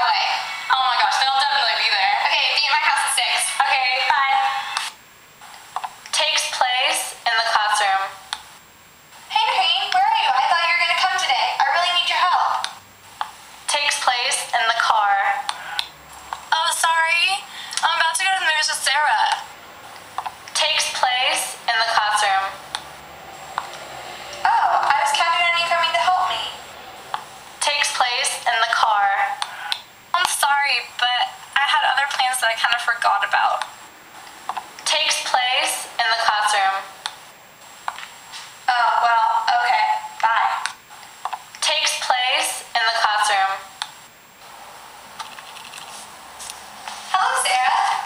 away. Oh my gosh, then I'll definitely be there. Okay, be at my house at 6. Okay, bye. Takes place in the classroom. Hey, Noreen, where are you? I thought you were gonna come today. I really need your help. Takes place in the car. Oh, sorry. I'm about to go to the movies with Sarah. Takes place in the classroom. Oh, I was counting on you coming to help me. Takes place in the car. I'm sorry, but I had other plans that I kind of forgot about. Takes place in the classroom. Oh, well, okay. Bye. Takes place in the classroom. Hello, Sarah.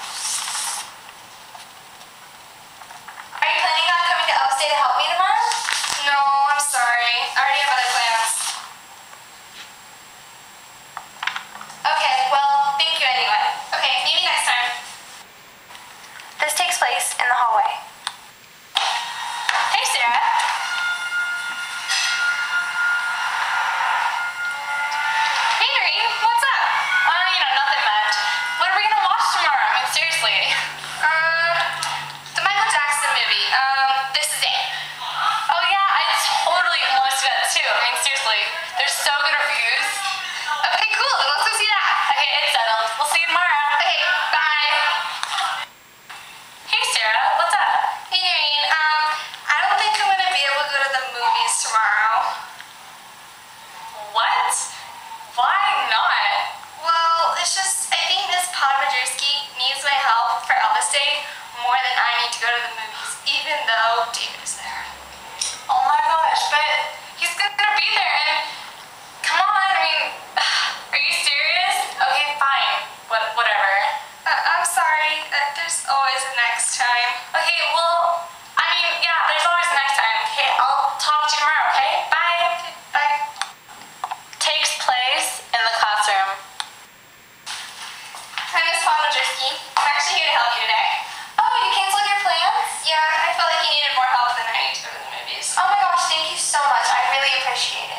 Are you planning on coming to Upstate to help me tomorrow? No, I'm sorry. I already have other plans. Okay, well, thank you anyway. Okay, maybe next time. This takes place in the hallway. Hey, Sarah. Hey, Noreen. What's up? Nothing much. What are we gonna watch tomorrow? I mean, seriously. The Michael Jackson movie. This Is It. Oh yeah, I totally want to see that too. I mean, seriously. There's so good reviews. Okay, cool. Then let's go see that. Okay, it's settled. We'll see you tomorrow. Okay, bye. Hey, Sarah. What's up? Hey, Noreen. I don't think I'm gonna be able to go to the movies tomorrow. What? Why not? Well, it's just, I think Miss Podmajersky needs my help for Elvis Day more than I need to go to the movies, even though David is there. Oh my gosh, but he's gonna be there and come on, I mean, are you serious? Okay, fine. Whatever. I'm sorry. There's always a next time. Okay, well, I mean, yeah, there's always next time. Okay, I'll talk to you tomorrow, okay? Bye. Bye. Takes place in the classroom. Hi, Miss Podmajersky. I'm actually here to help you today. Oh, you canceled your plans? Yeah, I felt like you needed more help than I need to go to the movies. Oh my gosh, thank you so much. I really appreciate it.